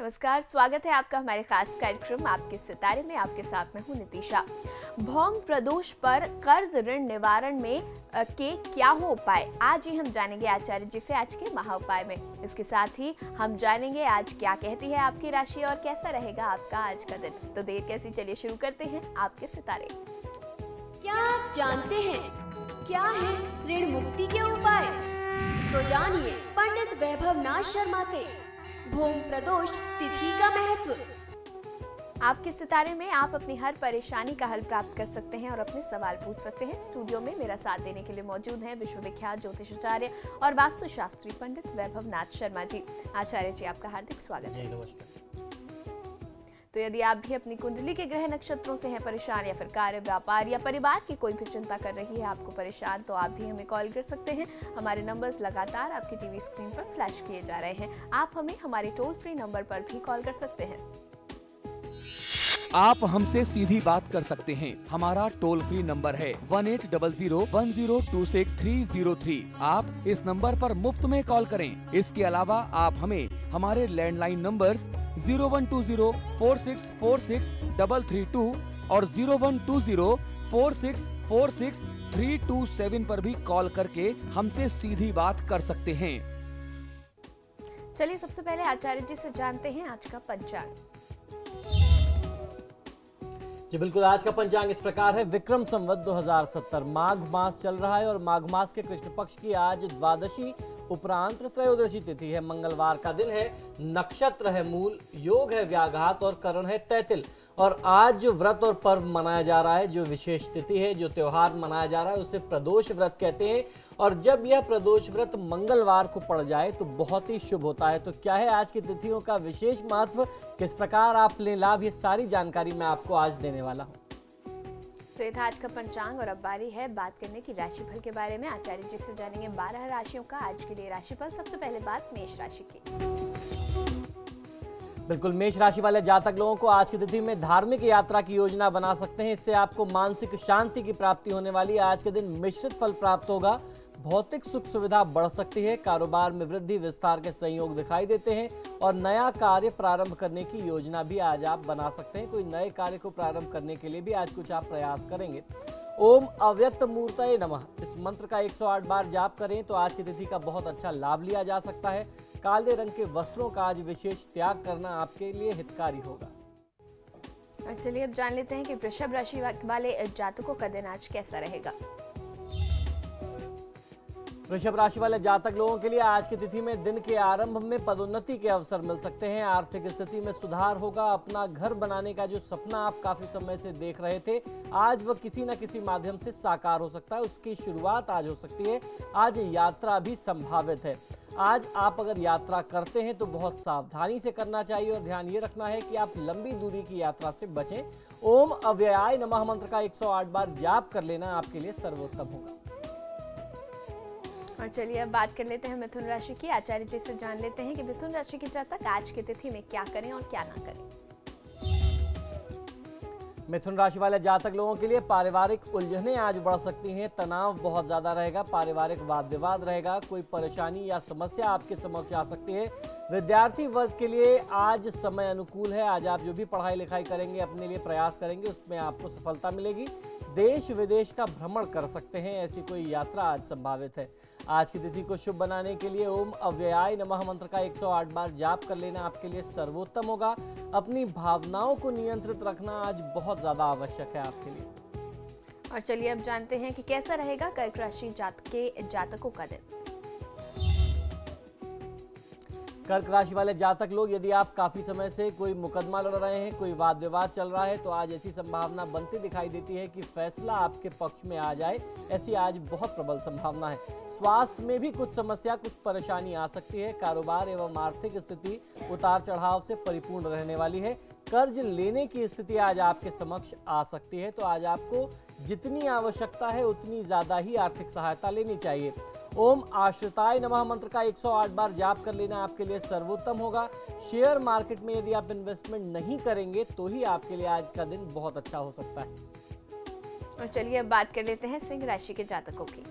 नमस्कार, स्वागत है आपका हमारे खास कार्यक्रम आपके सितारे में। आपके साथ में हूँ नितिशा। भौम प्रदोष पर कर्ज ऋण निवारण में के क्या हो उपाय, आज ही हम जानेंगे आचार्य जी से आज के महा उपाय में। इसके साथ ही हम जानेंगे आज क्या कहती है आपकी राशि और कैसा रहेगा आपका आज का दिन। तो देर कैसी, चलिए शुरू करते हैं आपके सितारे। क्या आप जानते हैं क्या है ऋण मुक्ति के उपाय? तो जानिए पंडित वैभव नाथ शर्मा से भौम प्रदोष तिथि का महत्व। आपके सितारे में आप अपनी हर परेशानी का हल प्राप्त कर सकते हैं और अपने सवाल पूछ सकते हैं। स्टूडियो में मेरा साथ देने के लिए मौजूद हैं विश्वविख्यात ज्योतिषाचार्य और वास्तुशास्त्री पंडित वैभव नाथ शर्मा जी। आचार्य जी, आपका हार्दिक स्वागत है। नमस्कार। तो यदि आप भी अपनी कुंडली के ग्रह नक्षत्रों से हैं परेशान, या फिर कार्य, व्यापार या परिवार की कोई भी चिंता कर रही है आपको परेशान, तो आप भी हमें कॉल कर सकते हैं। हमारे नंबर्स लगातार आपकी टीवी स्क्रीन पर फ्लैश किए जा रहे हैं। आप हमें हमारे टोल फ्री नंबर पर भी कॉल कर सकते हैं। आप हमसे सीधी बात कर सकते हैं। हमारा टोल फ्री नंबर है 18001026-303। आप इस नंबर पर मुफ्त में कॉल करें। इसके अलावा आप हमें हमारे लैंडलाइन नंबर्स 012046463332 और 012046463327 पर भी कॉल करके हमसे सीधी बात कर सकते हैं। चलिए सबसे पहले आचार्य जी से जानते हैं आज का पंचांग। जी बिल्कुल, आज का पंचांग इस प्रकार है। विक्रम संवत 2070 माघ मास चल रहा है और माघ मास के कृष्ण पक्ष की आज द्वादशी उपरांत त्रयोदशी तिथि है। मंगलवार का दिन है। नक्षत्र है मूल, योग है व्याघात और करण है तैतिल। और आज जो व्रत और पर्व मनाया जा रहा है, जो विशेष तिथि है, जो त्योहार मनाया जा रहा है, उसे प्रदोष व्रत कहते हैं। और जब यह प्रदोष व्रत मंगलवार को पड़ जाए तो बहुत ही शुभ होता है। तो क्या है आज की तिथियों का विशेष महत्व, किस प्रकार आप लें लाभ, ये सारी जानकारी मैं आपको आज देने वाला हूँ। तो ये था आज का पंचांग और अब बारी है बात करने की राशिफल के बारे में। आचार्य जी से जानेंगे 12 राशियों का आज के लिए राशिफल। सबसे पहले बात मेष राशि की। बिल्कुल, मेष राशि वाले जातक लोगों को आज की तिथि में धार्मिक यात्रा की योजना बना सकते हैं। इससे आपको मानसिक शांति की प्राप्ति होने वाली है। आज के दिन मिश्रित फल प्राप्त होगा। भौतिक सुख सुविधा बढ़ सकती है। कारोबार में वृद्धि विस्तार के संयोग दिखाई देते हैं और नया कार्य प्रारंभ करने की योजना भी आज आप बना सकते हैं। कोई नए कार्य को प्रारंभ करने के लिए भी आज कुछ आप प्रयास करेंगे। ओम अव्यक्त मूर्तये नमः, इस मंत्र का 108 बार जाप करें तो आज की तिथि का बहुत अच्छा लाभ लिया जा सकता है। काले रंग के वस्त्रों का आज विशेष त्याग करना आपके लिए हितकारी होगा। और चलिए अब जान लेते हैं कि वृषभ राशि वाले जातकों का दिन आज कैसा रहेगा। वृषभ राशि वाले जातक लोगों के लिए आज की तिथि में दिन के आरंभ में पदोन्नति के अवसर मिल सकते हैं। आर्थिक स्थिति में सुधार होगा। अपना घर बनाने का जो सपना आप काफी समय से देख रहे थे, आज वह किसी न किसी माध्यम से साकार हो सकता है। उसकी शुरुआत आज हो सकती है। आज यात्रा भी संभावित है। आज आप अगर यात्रा करते हैं तो बहुत सावधानी से करना चाहिए और ध्यान ये रखना है कि आप लंबी दूरी की यात्रा से बचें। ओम अव्ययाय नमः मंत्र का 108 बार जाप कर लेना आपके लिए सर्वोत्तम होगा। और चलिए अब बात कर लेते हैं मिथुन राशि की। आचार्य जी से जान लेते हैं कि मिथुन राशि के जातक आज की तिथि में क्या करें और क्या ना करें। मिथुन राशि वाले जातक लोगों के लिए पारिवारिक उलझनें आज बढ़ सकती हैं। तनाव बहुत ज्यादा रहेगा। पारिवारिक वाद विवाद रहेगा। कोई परेशानी या समस्या आपके समक्ष आ सकती है। विद्यार्थी वर्ग के लिए आज समय अनुकूल है। आज आप जो भी पढ़ाई लिखाई करेंगे, अपने लिए प्रयास करेंगे, उसमें आपको सफलता मिलेगी। देश विदेश का भ्रमण कर सकते हैं। ऐसी कोई यात्रा आज संभावित है। आज की तिथि को शुभ बनाने के लिए ओम अव्ययाय नमः मंत्र का 108 बार जाप कर लेना आपके लिए सर्वोत्तम होगा। अपनी भावनाओं को नियंत्रित रखना आज बहुत ज्यादा आवश्यक है आपके लिए। और चलिए अब जानते हैं कि कैसा रहेगा कर्क राशि के जातकों का दिन। कर्क राशि वाले जातक लोग, यदि आप काफी समय से कोई मुकदमा लड़ रहे हैं, कोई वाद विवाद चल रहा है, तो आज ऐसी संभावना बनती दिखाई देती है कि फैसला आपके पक्ष में आ जाए। ऐसी आज बहुत प्रबल संभावना है। स्वास्थ्य में भी कुछ समस्या, कुछ परेशानी आ सकती है। कारोबार एवं आर्थिक स्थिति उतार चढ़ाव से परिपूर्ण रहने वाली है। कर्ज लेने की स्थिति आज आपके समक्ष आ सकती है। तो आज आपको जितनी आवश्यकता है उतनी ज्यादा ही आर्थिक सहायता लेनी चाहिए। ओम आश्रिताय नमः मंत्र का 108 बार जाप कर लेना आपके लिए सर्वोत्तम होगा। शेयर मार्केट में यदि आप इन्वेस्टमेंट नहीं करेंगे तो ही आपके लिए आज का दिन बहुत अच्छा हो सकता है। और चलिए अब बात कर लेते हैं सिंह राशि के जातकों की।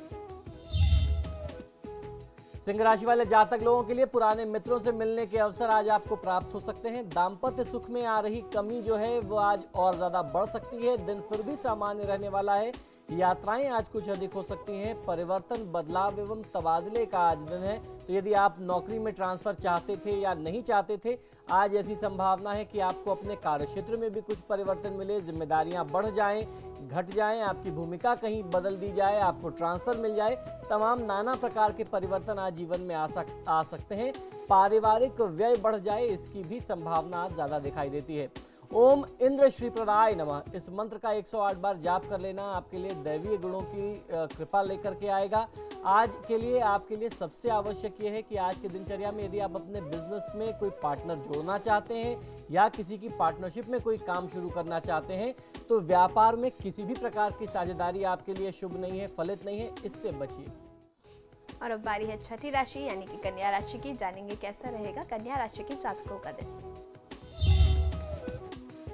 सिंह राशि वाले जातक लोगों के लिए पुराने मित्रों से मिलने के अवसर आज आपको प्राप्त हो सकते हैं। दाम्पत्य सुख में आ रही कमी जो है वो आज और ज्यादा बढ़ सकती है। दिन फिर भी सामान्य रहने वाला है। यात्राएं आज कुछ अधिक हो सकती हैं। परिवर्तन, बदलाव एवं तबादले का आज दिन है। तो यदि आप नौकरी में ट्रांसफर चाहते थे या नहीं चाहते थे, आज ऐसी संभावना है कि आपको अपने कार्यक्षेत्र में भी कुछ परिवर्तन मिले, जिम्मेदारियां बढ़ जाएं, घट जाएं, आपकी भूमिका कहीं बदल दी जाए, आपको ट्रांसफर मिल जाए। तमाम नाना प्रकार के परिवर्तन आज जीवन में आ सकते हैं। पारिवारिक व्यय बढ़ जाए, इसकी भी संभावना आज ज्यादा दिखाई देती है। ओम इंद्र श्री प्रदाय नमः, इस मंत्र का 108 बार जाप कर लेना आपके लिए दैवीय गुणों की कृपा लेकर के आएगा। आज के लिए आपके लिए सबसे आवश्यक ये है कि आज की दिनचर्या में यदि आप अपने बिजनेस में कोई पार्टनर जोड़ना चाहते हैं या किसी की पार्टनरशिप में कोई काम शुरू करना चाहते हैं, तो व्यापार में किसी भी प्रकार की साझेदारी आपके लिए शुभ नहीं है, फलित नहीं है, इससे बचिए। और अब बारी है छठी राशि यानी कि कन्या राशि की। जानेंगे कैसा रहेगा कन्या राशि के जातकों का दिन।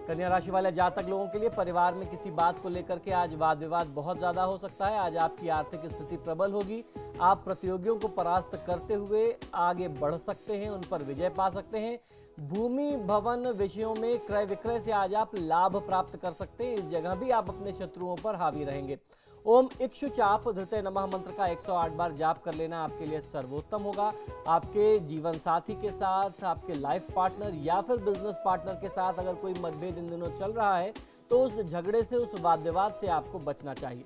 कन्या राशि वाले जातक लोगों के लिए परिवार में किसी बात को लेकर के आज वाद विवाद बहुत ज्यादा हो सकता है। आज आपकी आर्थिक स्थिति प्रबल होगी। आप प्रतियोगियों को परास्त करते हुए आगे बढ़ सकते हैं, उन पर विजय पा सकते हैं। भूमि भवन विषयों में क्रय विक्रय से आज आप लाभ प्राप्त कर सकते हैं। इस जगह भी आप अपने शत्रुओं पर हावी रहेंगे। ओम इक्षु चाप धृते नमः मंत्र का 108 बार जाप कर लेना आपके लिए सर्वोत्तम होगा। आपके जीवन साथी के साथ, आपके लाइफ पार्टनर या फिर बिजनेस पार्टनर के साथ अगर कोई मतभेद इन दिनों चल रहा है तो उस झगड़े से, उस वाद विवाद से आपको बचना चाहिए।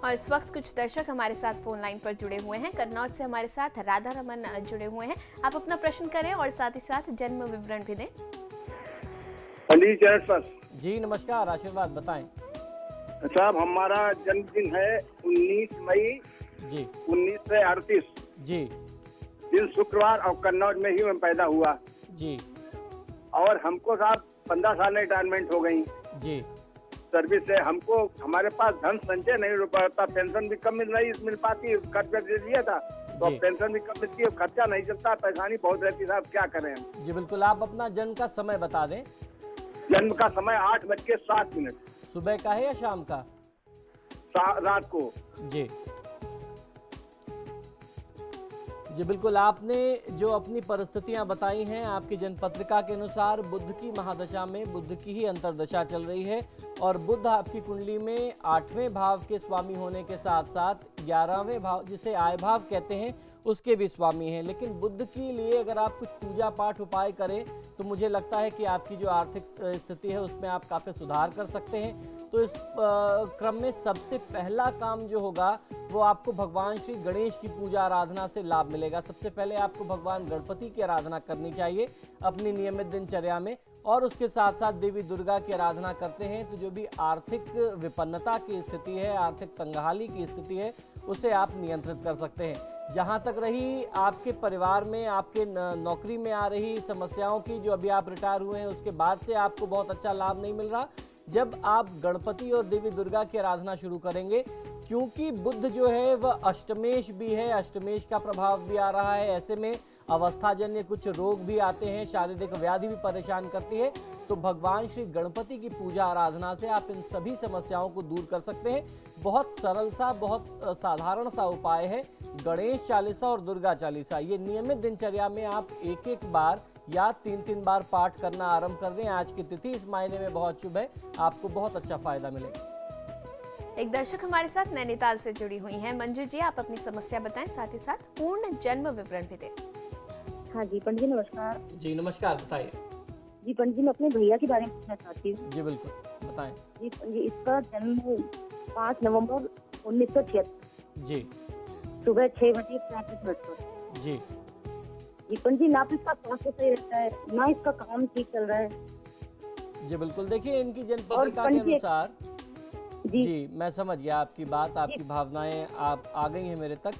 और इस वक्त कुछ दर्शक हमारे साथ फोन लाइन पर जुड़े हुए हैं। कन्नौज से हमारे साथ राधा रमन जुड़े हुए हैं। आप अपना प्रश्न करें और साथ ही साथ जन्म विवरण भी दें। जी नमस्कार, आशीर्वाद बताएं। साहब, हमारा जन्मदिन है 19 मई जी 1938 जी दिन शुक्रवार, और कन्नौज में ही मैं पैदा हुआ जी। और हमको साहब 15 साल रिटायरमेंट हो गई जी सर्विस से। हमको हमारे पास धन संचय नहीं हो पाता, पेंशन भी कम मिल पाती, खर्चा दे दिया था तो अब पेंशन भी कम मिलती है, खर्चा नहीं चलता, परेशानी बहुत रहती है साहब, क्या करें हम। जी बिल्कुल, आप अपना जन्म का समय बता दें। जन्म का समय 8:07। सुबह का है या शाम का? रात को। जी जी बिल्कुल, आपने जो अपनी परिस्थितियां बताई हैं, आपकी जन्मपत्रिका के अनुसार बुध की महादशा में बुध की ही अंतर्दशा चल रही है और बुध आपकी कुंडली में 8वें भाव के स्वामी होने के साथ साथ 11वें भाव, जिसे आय भाव कहते हैं, उसके भी स्वामी हैं। लेकिन बुध के लिए अगर आप कुछ पूजा पाठ उपाय करें तो मुझे लगता है कि आपकी जो आर्थिक स्थिति है उसमें आप काफ़ी सुधार कर सकते हैं। तो इस क्रम में सबसे पहला काम जो होगा वो आपको भगवान श्री गणेश की पूजा आराधना से लाभ मिलेगा। सबसे पहले आपको भगवान गणपति की आराधना करनी चाहिए अपनी नियमित दिनचर्या में, और उसके साथ साथ देवी दुर्गा की आराधना करते हैं तो जो भी आर्थिक विपन्नता की स्थिति है, आर्थिक तंगहाली की स्थिति है, उसे आप नियंत्रित कर सकते हैं। जहाँ तक रही आपके परिवार में, आपके नौकरी में आ रही समस्याओं की, जो अभी आप रिटायर हुए हैं उसके बाद से आपको बहुत अच्छा लाभ नहीं मिल रहा, जब आप गणपति और देवी दुर्गा की आराधना शुरू करेंगे, क्योंकि बुध जो है वह अष्टमेश भी है, अष्टमेश का प्रभाव भी आ रहा है, ऐसे में अवस्थाजन्य कुछ रोग भी आते हैं, शारीरिक व्याधि भी परेशान करती है। तो भगवान श्री गणपति की पूजा आराधना से आप इन सभी समस्याओं को दूर कर सकते हैं। बहुत सरल सा, बहुत साधारण सा उपाय है गणेश चालीसा और दुर्गा चालीसा। ये नियमित दिनचर्या में आप एक बार या 3 बार पाठ करना आरंभ कर दें। आज की तिथि इस मायने में बहुत शुभ है, आपको बहुत अच्छा फायदा मिलेगा। एक दर्शक हमारे साथ नैनीताल से जुड़ी हुई हैं। मंजू जी, आप अपनी समस्या बताएं, साथ ही साथ पूर्ण जन्म विवरण भी दें। हाँ जी पंडित जी नमस्कार। जी नमस्कार, बताइए। जी पंडित जी, मैं अपने भैया के बारे में पूछना चाहती हूँ। जी बिल्कुल बताएं। जी पंडित जी, इसका जन्म 5 नवंबर 1976 जी सुबह 6:35 पर। जी जी पंडित जी, ना तो इसका स्वास्थ्य सही रहता है, ना इसका काम ठीक चल रहा है। जी बिल्कुल, देखिए इनकी जन्मपत्रिका के अनुसार जी मैं समझ गया आपकी बात, आपकी भावनाएं आप आ गई हैं मेरे तक।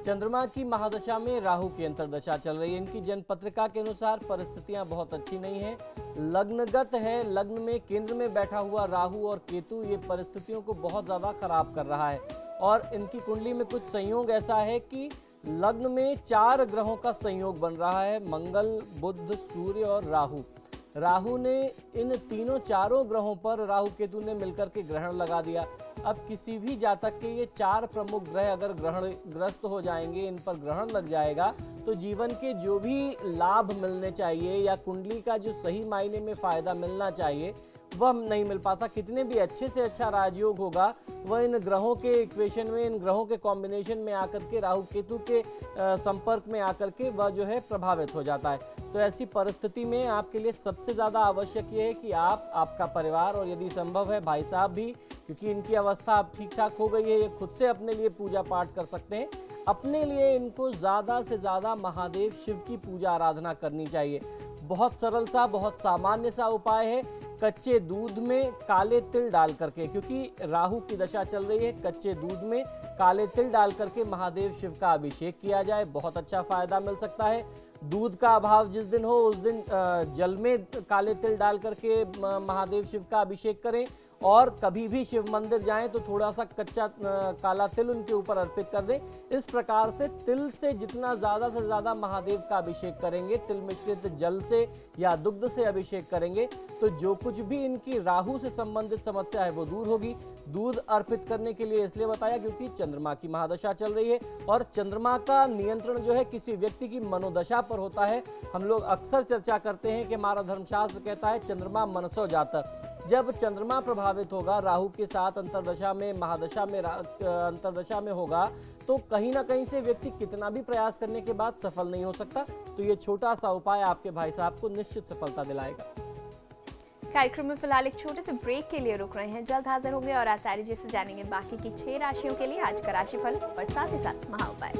चंद्रमा की महादशा में राहु की अंतर्दशा चल रही है। इनकी जन्मपत्रिका के अनुसार परिस्थितियां बहुत अच्छी नहीं है, लग्नगत है, लग्न में केंद्र में बैठा हुआ राहु और केतु ये परिस्थितियों को बहुत ज्यादा खराब कर रहा है। और इनकी कुंडली में कुछ संयोग ऐसा है कि लग्न में 4 ग्रहों का संयोग बन रहा है, मंगल, बुध, सूर्य और राहु। राहु ने इन तीनों चारों ग्रहों पर राहु केतु ने मिलकर के ग्रहण लगा दिया। अब किसी भी जातक के ये 4 प्रमुख ग्रह अगर ग्रहण ग्रस्त हो जाएंगे, इन पर ग्रहण लग जाएगा, तो जीवन के जो भी लाभ मिलने चाहिए या कुंडली का जो सही मायने में फायदा मिलना चाहिए वह नहीं मिल पाता। कितने भी अच्छे से अच्छा राजयोग होगा, वह इन ग्रहों के इक्वेशन में, इन ग्रहों के कॉम्बिनेशन में आकर के, राहु केतु के संपर्क में आकर के वह जो है प्रभावित हो जाता है। तो ऐसी परिस्थिति में आपके लिए सबसे ज़्यादा आवश्यक ये है कि आप, आपका परिवार और यदि संभव है भाई साहब भी, क्योंकि इनकी अवस्था अब ठीक ठाक हो गई है, ये खुद से अपने लिए पूजा पाठ कर सकते हैं। अपने लिए इनको ज़्यादा से ज़्यादा महादेव शिव की पूजा आराधना करनी चाहिए। बहुत सरल सा, बहुत सामान्य सा उपाय है। कच्चे दूध में काले तिल डाल करके, क्योंकि राहु की दशा चल रही है, कच्चे दूध में काले तिल डाल करके महादेव शिव का अभिषेक किया जाए, बहुत अच्छा फायदा मिल सकता है। दूध का अभाव जिस दिन हो उस दिन जल में काले तिल डाल करके महादेव शिव का अभिषेक करें। और कभी भी शिव मंदिर जाएं तो थोड़ा सा कच्चा काला तिल उनके ऊपर अर्पित कर दें। इस प्रकार से तिल से जितना ज़्यादा से ज़्यादा महादेव का अभिषेक करेंगे, तिल मिश्रित जल से या दुग्ध से अभिषेक करेंगे, तो जो कुछ भी इनकी राहु से संबंधित समस्या है वो दूर होगी। दूध अर्पित करने के लिए इसलिए बताया क्योंकि चंद्रमा की महादशा चल रही है और चंद्रमा का नियंत्रण जो है किसी व्यक्ति की मनोदशा पर होता है। हम लोग अक्सर चर्चा करते हैं कि हमारा धर्मशास्त्र कहता है चंद्रमा मनसो जातक। जब चंद्रमा प्रभावित होगा, राहु के साथ अंतर्दशा में, महादशा में, अंतर्दशा में होगा, तो कहीं ना कहीं से व्यक्ति कितना भी प्रयास करने के बाद सफल नहीं हो सकता। तो ये छोटा सा उपाय आपके भाई साहब को निश्चित सफलता दिलाएगा। कार्यक्रम में फिलहाल एक छोटे से ब्रेक के लिए रुक रहे हैं, जल्द हाजिर होंगे और आचार्य जी से जानेंगे बाकी की 6 राशियों के लिए आज का राशिफल और साथ ही साथ महाउपाय।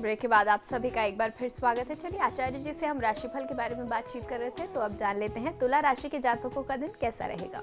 ब्रेक के बाद आप सभी का एक बार फिर स्वागत है। चलिए आचार्य जी से हम राशिफल के बारे में बातचीत कर रहे थे, तो अब जान लेते हैं तुला राशि के जातकों का दिन कैसा रहेगा।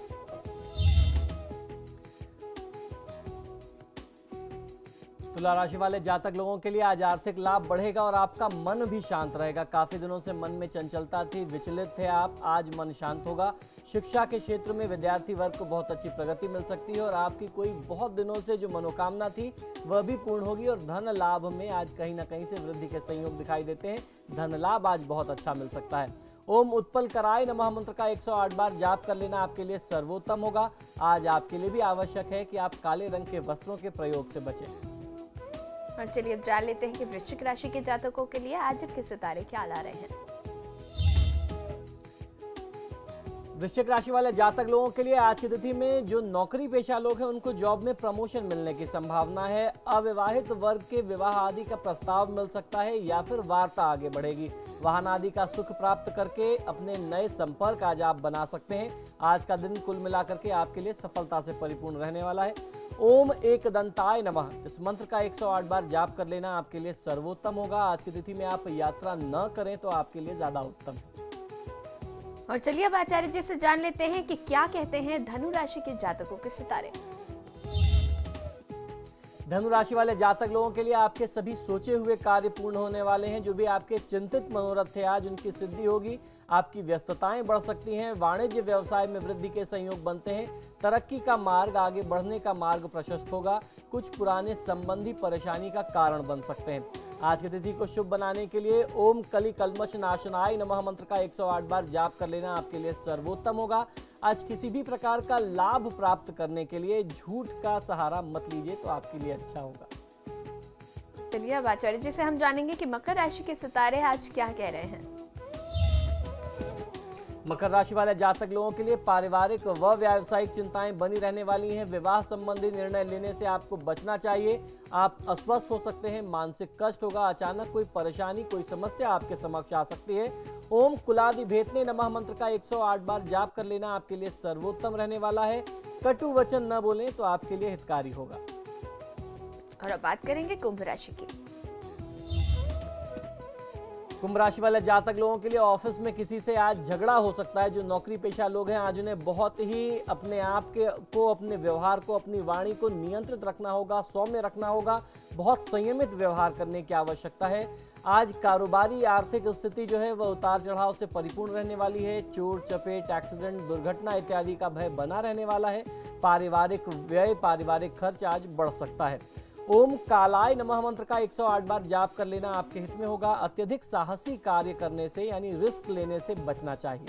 तुला राशि वाले जातक लोगों के लिए आज आर्थिक लाभ बढ़ेगा और आपका मन भी शांत रहेगा। काफी दिनों से मन में चंचलता थी, विचलित थे आप, आज मन शांत होगा। शिक्षा के क्षेत्र में विद्यार्थी वर्ग को बहुत अच्छी प्रगति मिल सकती है और आपकी कोई बहुत दिनों से जो मनोकामना थी वह भी पूर्ण होगी और धन लाभ में आज कहीं ना कहीं से वृद्धि के संयोग दिखाई देते हैं। धन लाभ आज बहुत अच्छा मिल सकता है। ओम उत्पल कराय नमः मंत्र का 108 बार जाप कर लेना आपके लिए सर्वोत्तम होगा। आज आपके लिए भी आवश्यक है कि आप काले रंग के वस्त्रों के प्रयोग से बचें। और चलिए अब जान लेते हैं कि वृश्चिक राशि के जातकों के लिए आज के सितारे क्या ला रहे हैं। वृश्चिक राशि वाले जातक लोगों के लिए आज की तिथि में जो नौकरी पेशा लोग हैं उनको जॉब में प्रमोशन मिलने की संभावना है। अविवाहित वर्ग के विवाह आदि का प्रस्ताव मिल सकता है या फिर वार्ता आगे बढ़ेगी। वाहन आदि का सुख प्राप्त करके अपने नए संपर्क आज आप बना सकते हैं। आज का दिन कुल मिलाकर के आपके लिए सफलता से परिपूर्ण रहने वाला है। ओम एकदंताय नमः इस मंत्र का 108 बार जाप कर लेना आपके लिए सर्वोत्तम होगा। आज की तिथि में आप यात्रा न करें तो आपके लिए ज्यादा उत्तम है। और चलिए अब आचार्य जी से जान लेते हैं कि क्या कहते हैं धनु राशि के जातकों के सितारे। धनु राशि वाले जातक लोगों के लिए आपके सभी सोचे हुए कार्य पूर्ण होने वाले हैं। जो भी आपके चिंतित मनोरथ थे आज उनकी सिद्धि होगी। आपकी व्यस्तताएं बढ़ सकती हैं। वाणिज्य व्यवसाय में वृद्धि के संयोग बनते हैं। तरक्की का मार्ग, आगे बढ़ने का मार्ग प्रशस्त होगा। कुछ पुराने संबंधी परेशानी का कारण बन सकते हैं। आज की तिथि को शुभ बनाने के लिए ओम कली कल्मश नाशनाय नमः मंत्र का 108 बार जाप कर लेना आपके लिए सर्वोत्तम होगा। आज किसी भी प्रकार का लाभ प्राप्त करने के लिए झूठ का सहारा मत लीजिए तो आपके लिए अच्छा होगा। चलिए अब आचार्य जी से हम जानेंगे कि मकर राशि के सितारे आज क्या कह रहे हैं। मकर राशि वाले जातक लोगों के लिए पारिवारिक व व्यावसायिक चिंताएं बनी रहने वाली हैं। विवाह संबंधी निर्णय लेने से आपको बचना चाहिए। आप अस्वस्थ हो सकते हैं, मानसिक कष्ट होगा, अचानक कोई परेशानी, कोई समस्या आपके समक्ष आ सकती है। ओम कुलादि भेतने नमः मंत्र का 108 बार जाप कर लेना आपके लिए सर्वोत्तम रहने वाला है। कटु वचन न बोलें तो आपके लिए हितकारी होगा। और अब बात करेंगे कुंभ राशि की। कुंभ राशि वाले जातक लोगों के लिए ऑफिस में किसी से आज झगड़ा हो सकता है। जो नौकरी पेशा लोग हैं आज उन्हें बहुत ही अपने आप को, अपने व्यवहार को, अपनी वाणी को नियंत्रित रखना होगा, सौम्य रखना होगा। बहुत संयमित व्यवहार करने की आवश्यकता है। आज कारोबारी आर्थिक स्थिति जो है वह उतार चढ़ाव से परिपूर्ण रहने वाली है। चोट चपेट, एक्सीडेंट, दुर्घटना इत्यादि का भय बना रहने वाला है। पारिवारिक व्यय, पारिवारिक खर्च आज बढ़ सकता है। ओम कालाय नमः मंत्र का 108 बार जाप कर लेना आपके हित में होगा। अत्यधिक साहसी कार्य करने से यानी रिस्क लेने से बचना चाहिए।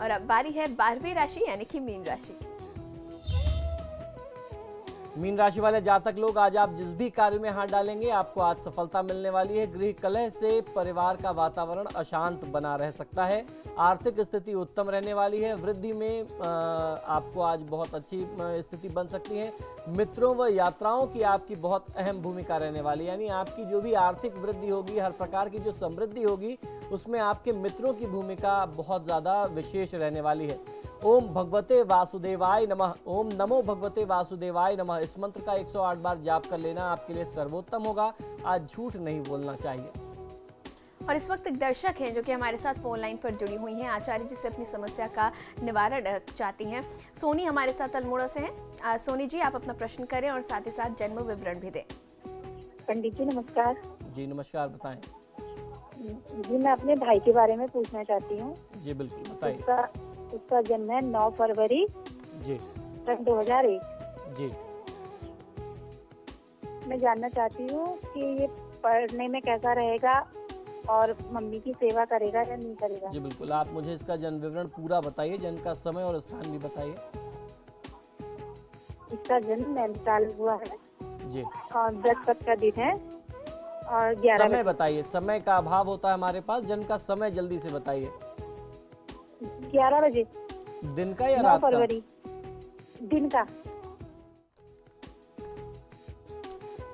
और अब बारी है 12वीं राशि यानी कि मीन राशि। मीन राशि वाले जातक लोग आज आप जिस भी कार्य में हाथ डालेंगे आपको आज सफलता मिलने वाली है। गृह कलह से परिवार का वातावरण अशांत बना रह सकता है। आर्थिक स्थिति उत्तम रहने वाली है। वृद्धि में आपको आज बहुत अच्छी स्थिति बन सकती है। मित्रों व यात्राओं की आपकी बहुत अहम भूमिका रहने वाली है। यानी आपकी जो भी आर्थिक वृद्धि होगी, हर प्रकार की जो समृद्धि होगी, उसमें आपके मित्रों की भूमिका बहुत ज्यादा विशेष रहने वाली है। ओम भगवते वासुदेवाय नमः। ओम नमो भगवते वासुदेवाय नमः। इस मंत्र का 108 बार जाप कर लेना आपके लिए सर्वोत्तम होगा। आज झूठ नहीं बोलना चाहिए। और इस वक्त एक दर्शक हैं जो कि हमारे साथ फोन लाइन पर जुड़ी हुई हैं। आचार्य जी से अपनी समस्या का निवारण चाहती हैं। सोनी हमारे साथ अल्मोड़ा से हैं। सोनी जी, आप अपना प्रश्न करें और साथ ही साथ जन्म विवरण भी दें। पंडित जी नमस्कार। जी नमस्कार, बताएं। जी मैं अपने भाई के बारे में पूछना चाहती हूँ। जी बिल्कुल बताइए। उसका जन्म है 9 फरवरी जी सन 2001। जी। मैं जानना चाहती हूँ कि ये पढ़ने में कैसा रहेगा और मम्मी की सेवा करेगा या नहीं करेगा। जी बिल्कुल, आप मुझे इसका जन्म विवरण पूरा बताइए, जन्म का समय और स्थान भी बताइए। इसका जन्म नैनीताल हुआ है जी। और बृहस्पति का दिन है और 11 समय बताइए। समय का अभाव होता है हमारे पास। जन्म का समय जल्दी से बताइए। 11 बजे। दिन का या 9 रात का? फरवरी दिन का।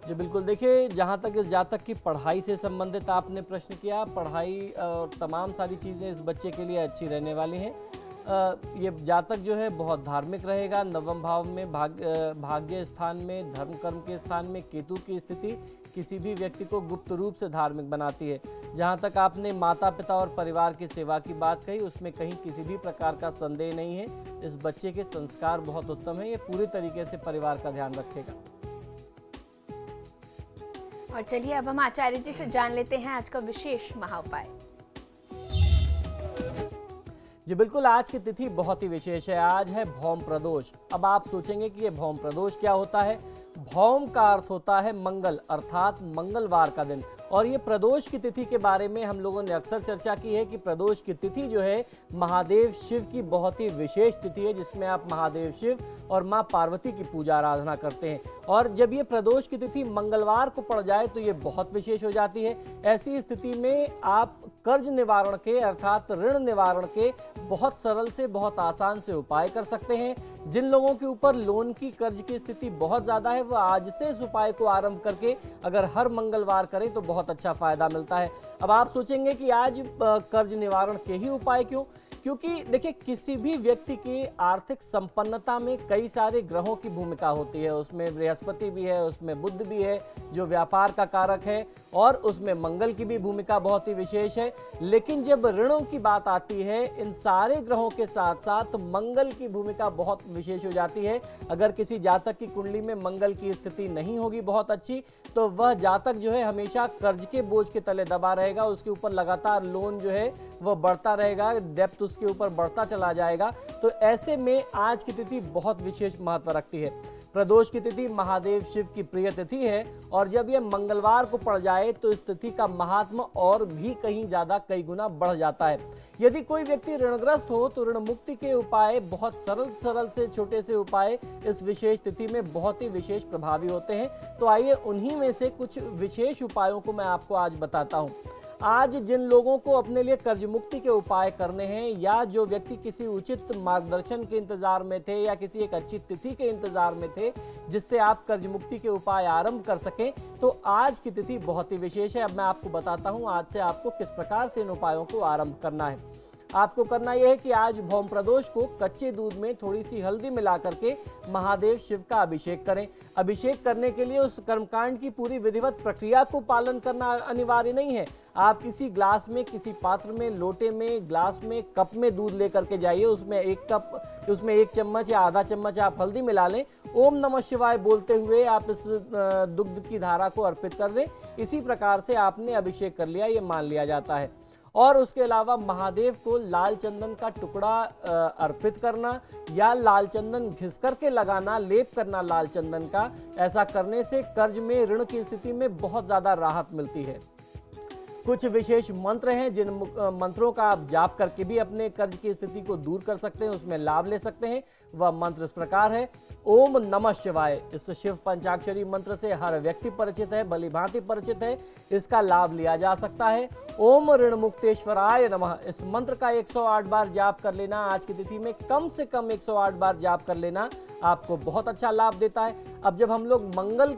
जी बिल्कुल, देखिए जहाँ तक इस जातक की पढ़ाई से संबंधित आपने प्रश्न किया, पढ़ाई और तमाम सारी चीज़ें इस बच्चे के लिए अच्छी रहने वाली हैं। ये जातक जो है बहुत धार्मिक रहेगा। नवम भाव में भाग्य स्थान में, धर्म कर्म के स्थान में केतु की स्थिति किसी भी व्यक्ति को गुप्त रूप से धार्मिक बनाती है। जहाँ तक आपने माता पिता और परिवार की सेवा की बात कही, उसमें कहीं किसी भी प्रकार का संदेह नहीं है। इस बच्चे के संस्कार बहुत उत्तम है। ये पूरी तरीके से परिवार का ध्यान रखेगा। और चलिए अब हम आचार्य जी से जान लेते हैं आज का विशेष महाउपाय। जी बिल्कुल, आज की तिथि बहुत ही विशेष है। आज है भौम प्रदोष। अब आप सोचेंगे कि ये भौम प्रदोष क्या होता है। भौम का अर्थ होता है मंगल, अर्थात मंगलवार का दिन। और ये प्रदोष की तिथि के बारे में हम लोगों ने अक्सर चर्चा की है कि प्रदोष की तिथि जो है महादेव शिव की बहुत ही विशेष तिथि है, जिसमें आप महादेव शिव और माँ पार्वती की पूजा आराधना करते हैं। और जब ये प्रदोष की तिथि मंगलवार को पड़ जाए तो ये बहुत विशेष हो जाती है। ऐसी स्थिति में आप कर्ज निवारण के अर्थात ऋण निवारण के बहुत सरल से बहुत आसान से उपाय कर सकते हैं। जिन लोगों के ऊपर लोन की कर्ज की स्थिति बहुत ज्यादा है, वह आज से इस उपाय को आरंभ करके अगर हर मंगलवार करें तो बहुत अच्छा फायदा मिलता है। अब आप सोचेंगे कि आज कर्ज निवारण के ही उपाय क्यों? क्योंकि देखिए, किसी भी व्यक्ति की आर्थिक संपन्नता में कई सारे ग्रहों की भूमिका होती है। उसमें बृहस्पति भी है, उसमें बुध भी है जो व्यापार का कारक है, और उसमें मंगल की भी भूमिका बहुत ही विशेष है। लेकिन जब ऋणों की बात आती है, इन सारे ग्रहों के साथ साथ मंगल की भूमिका बहुत विशेष हो जाती है। अगर किसी जातक की कुंडली में मंगल की स्थिति नहीं होगी बहुत अच्छी, तो वह जातक जो है हमेशा कर्ज के बोझ के तले दबा रहेगा। उसके ऊपर लगातार लोन जो है वह बढ़ता रहेगा, डेप्थ उसके ऊपर बढ़ता चला जाएगा। तो ऐसे में आज की तिथि बहुत विशेष महत्व रखती है। प्रदोष की तिथि महादेव शिव की प्रिय तिथि है, और जब यह मंगलवार को पड़ जाए तो इस तिथि का महात्म और भी कहीं ज्यादा, कई गुना बढ़ जाता है। यदि कोई व्यक्ति ऋणग्रस्त हो तो ऋण मुक्ति के उपाय, बहुत सरल से छोटे से उपाय इस विशेष तिथि में बहुत ही विशेष प्रभावी होते हैं। तो आइए उन्हीं में से कुछ विशेष उपायों को मैं आपको आज बताता हूँ। आज जिन लोगों को अपने लिए कर्ज मुक्ति के उपाय करने हैं, या जो व्यक्ति किसी उचित मार्गदर्शन के इंतजार में थे या किसी एक अच्छी तिथि के इंतजार में थे जिससे आप कर्ज मुक्ति के उपाय आरंभ कर सकें, तो आज की तिथि बहुत ही विशेष है। अब मैं आपको बताता हूं आज से आपको किस प्रकार से इन उपायों को आरंभ करना है। आपको करना यह है कि आज भौम प्रदोष को कच्चे दूध में थोड़ी सी हल्दी मिला करके महादेव शिव का अभिषेक करें। अभिषेक करने के लिए उस कर्मकांड की पूरी विधिवत प्रक्रिया को पालन करना अनिवार्य नहीं है। आप किसी ग्लास में, किसी पात्र में, लोटे में, ग्लास में, कप में दूध लेकर के जाइए, उसमें एक चम्मच या आधा चम्मच आप हल्दी मिला लें। ओम नमः शिवाय बोलते हुए आप इस दुग्ध की धारा को अर्पित कर दें। इसी प्रकार से आपने अभिषेक कर लिया, ये मान लिया जाता है। और उसके अलावा महादेव को लाल चंदन का टुकड़ा अर्पित करना या लाल चंदन घिस करके लगाना, लेप करना लाल चंदन का, ऐसा करने से कर्ज में, ऋण की स्थिति में बहुत ज्यादा राहत मिलती है। कुछ विशेष मंत्र हैं जिन मंत्रों का आप जाप करके भी अपने कर्ज की स्थिति को दूर कर सकते हैं, उसमें लाभ ले सकते हैं। वह मंत्र इस प्रकार है। ओम नमः शिवाय। इस शिव पंचाक्षरी मंत्र से हर व्यक्ति परिचित है, भली भांति परिचित है, इसका लाभ लिया जा सकता है। ओम ऋण मुक्तेश्वराय नमः। इस मंत्र का 108 बार जाप कर लेना, आज की तिथि में कम से कम 108 बार जाप कर लेना आपको बहुत अच्छा लाभ देता है। अब जब हम लोग मंगल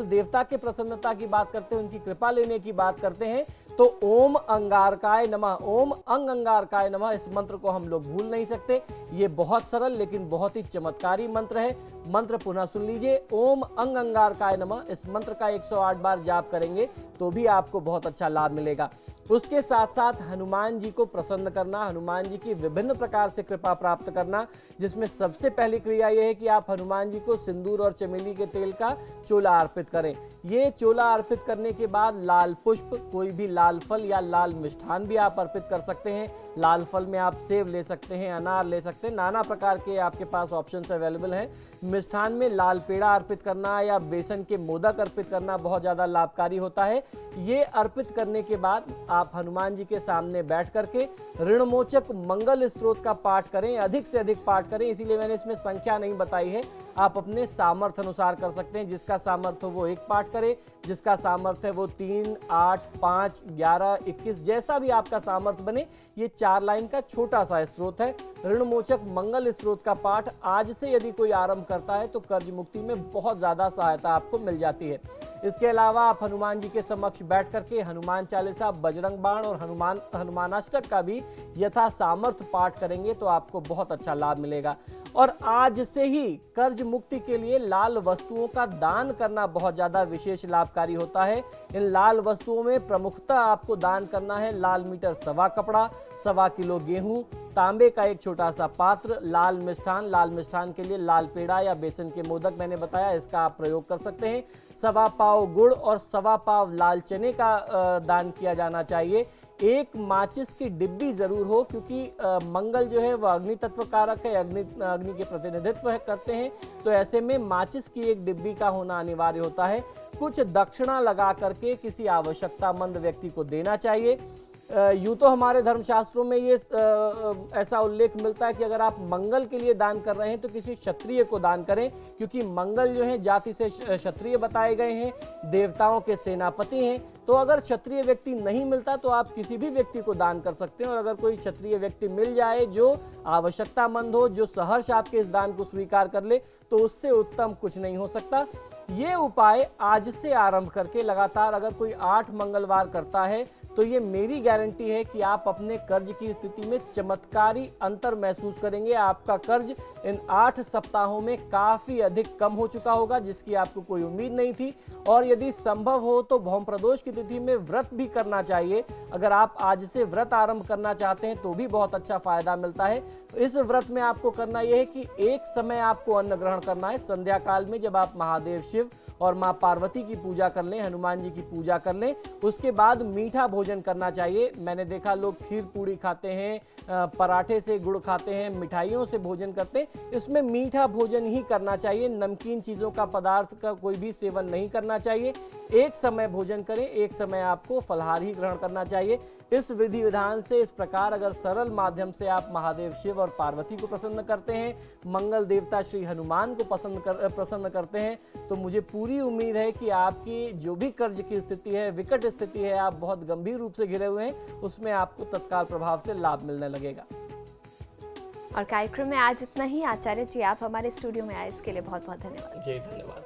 देवता के प्रसन्नता की बात करते हैं, उनकी कृपा लेने की बात करते हैं, तो ओम अंगारकाय नमः, ओम अंगारकाय नमः, इस मंत्र को हम लोग भूल नहीं सकते। ये बहुत सरल लेकिन बहुत ही चमत्कारी मंत्र है। मंत्र पुनः सुन लीजिए। ओम अंगारकाय नमः। इस मंत्र का 108 बार जाप करेंगे तो भी आपको बहुत अच्छा लाभ मिलेगा। उसके साथ साथ हनुमान जी को प्रसन्न करना, हनुमान जी की विभिन्न प्रकार से कृपा प्राप्त करना, जिसमें सबसे पहली क्रिया यह है कि आप हनुमान जी को सिंदूर और चमेली के तेल का चोला अर्पित करें। ये चोला अर्पित करने के बाद लाल पुष्प, कोई भी लाल फल या लाल मिष्ठान भी आप अर्पित कर सकते हैं। लाल फल में आप सेब ले सकते हैं, अनार ले सकते हैं, नाना प्रकार के आपके पास ऑप्शंस अवेलेबल हैं। मिष्ठान में लाल पेड़ा अर्पित करना या बेसन के मोदक अर्पित करना बहुत ज़्यादा लाभकारी होता है। ये अर्पित करने के बाद आप हनुमान जी के सामने बैठ करके ऋणमोचक मंगल स्तोत्र का पाठ करें, अधिक से अधिक पाठ करें। इसीलिए मैंने इसमें संख्या नहीं बताई है, आप अपने सामर्थ्य अनुसार कर सकते हैं। जिसका सामर्थ्य हो वो 1 पाठ करे, जिसका सामर्थ्य है वो 3, 8, 5, 11, 21, जैसा भी आपका सामर्थ्य बने। ये 4 लाइन का छोटा सा स्तोत्र है। ऋणमोचक मंगल स्तोत्र का पाठ आज से यदि कोई आरंभ करता है तो कर्ज मुक्ति में बहुत ज्यादा सहायता आपको मिल जाती है। इसके अलावा आप हनुमान जी के समक्ष बैठ करके हनुमान चालीसा, बजरंग बाण और हनुमानाष्टक का भी यथा सामर्थ्य पाठ करेंगे तो आपको बहुत अच्छा लाभ मिलेगा। और आज से ही कर्ज मुक्ति के लिए लाल वस्तुओं का दान करना बहुत ज्यादा विशेष लाभकारी होता है। इन लाल वस्तुओं में प्रमुखतः आपको दान करना है लाल मीटर सवा कपड़ा, 1.25 किलो गेहूं, तांबे का एक छोटा सा पात्र, लाल मिष्ठान के लिए लाल पेड़ा या बेसन के मोदक मैंने बताया, इसका आप प्रयोग कर सकते हैं। 1.25 पाव गुड़ और 1.25 पाव लाल चने का दान किया जाना चाहिए। एक माचिस की डिब्बी जरूर हो, क्योंकि मंगल जो है वह अग्नि तत्व कारक है, अग्नि के प्रतिनिधित्व करते हैं, तो ऐसे में माचिस की एक डिब्बी का होना अनिवार्य होता है। कुछ दक्षिणा लगा करके किसी आवश्यकतामंद व्यक्ति को देना चाहिए। यूं तो हमारे धर्मशास्त्रों में ये ऐसा उल्लेख मिलता है कि अगर आप मंगल के लिए दान कर रहे हैं तो किसी क्षत्रिय को दान करें, क्योंकि मंगल जो है जाति से क्षत्रिय बताए गए हैं, देवताओं के सेनापति हैं। तो अगर क्षत्रिय व्यक्ति नहीं मिलता तो आप किसी भी व्यक्ति को दान कर सकते हैं। और अगर कोई क्षत्रिय व्यक्ति मिल जाए जो आवश्यकतामंद हो, जो सहर्ष आपके इस दान को स्वीकार कर ले, तो उससे उत्तम कुछ नहीं हो सकता। ये उपाय आज से आरंभ करके लगातार अगर कोई 8 मंगलवार करता है तो ये मेरी गारंटी है कि आप अपने कर्ज की स्थिति में चमत्कारी अंतर महसूस करेंगे। आपका कर्ज इन 8 सप्ताहों में काफी अधिक कम हो चुका होगा, जिसकी आपको कोई उम्मीद नहीं थी। और यदि संभव हो तो भौम प्रदोष की तिथि में व्रत भी करना चाहिए। अगर आप आज से व्रत आरंभ करना चाहते हैं तो भी बहुत अच्छा फायदा मिलता है। इस व्रत में आपको करना यह है कि एक समय आपको अन्न ग्रहण करना है। संध्या काल में जब आप महादेव शिव और माँ पार्वती की पूजा कर लें, हनुमान जी की पूजा कर लें, उसके बाद मीठा भोजन करना चाहिए। मैंने देखा लोग खीर पूड़ी खाते हैं, पराठे से गुड़ खाते हैं, मिठाइयों से भोजन करते हैं। इसमें मीठा भोजन ही करना चाहिए, नमकीन चीज़ों का पदार्थ का कोई भी सेवन नहीं करना चाहिए। एक समय भोजन करें, एक समय आपको फलाहार ही ग्रहण करना चाहिए। इस विधि विधान से, इस प्रकार अगर सरल माध्यम से आप महादेव शिव और पार्वती को प्रसन्न करते हैं, मंगल देवता श्री हनुमान को प्रसन्न करते हैं, तो मुझे पूरी उम्मीद है कि आपकी जो भी कर्ज की स्थिति है, विकट स्थिति है, आप बहुत गंभीर रूप से घिरे हुए हैं, उसमें आपको तत्काल प्रभाव से लाभ मिलने लगेगा। और कार्यक्रम में आज इतना ही। आचार्य जी, आप हमारे स्टूडियो में आए, इसके लिए बहुत बहुत धन्यवाद। जी धन्यवाद।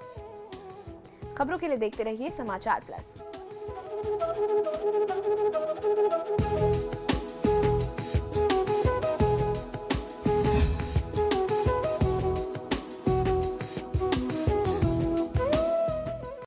खबरों के लिए देखते रहिए समाचार प्लस।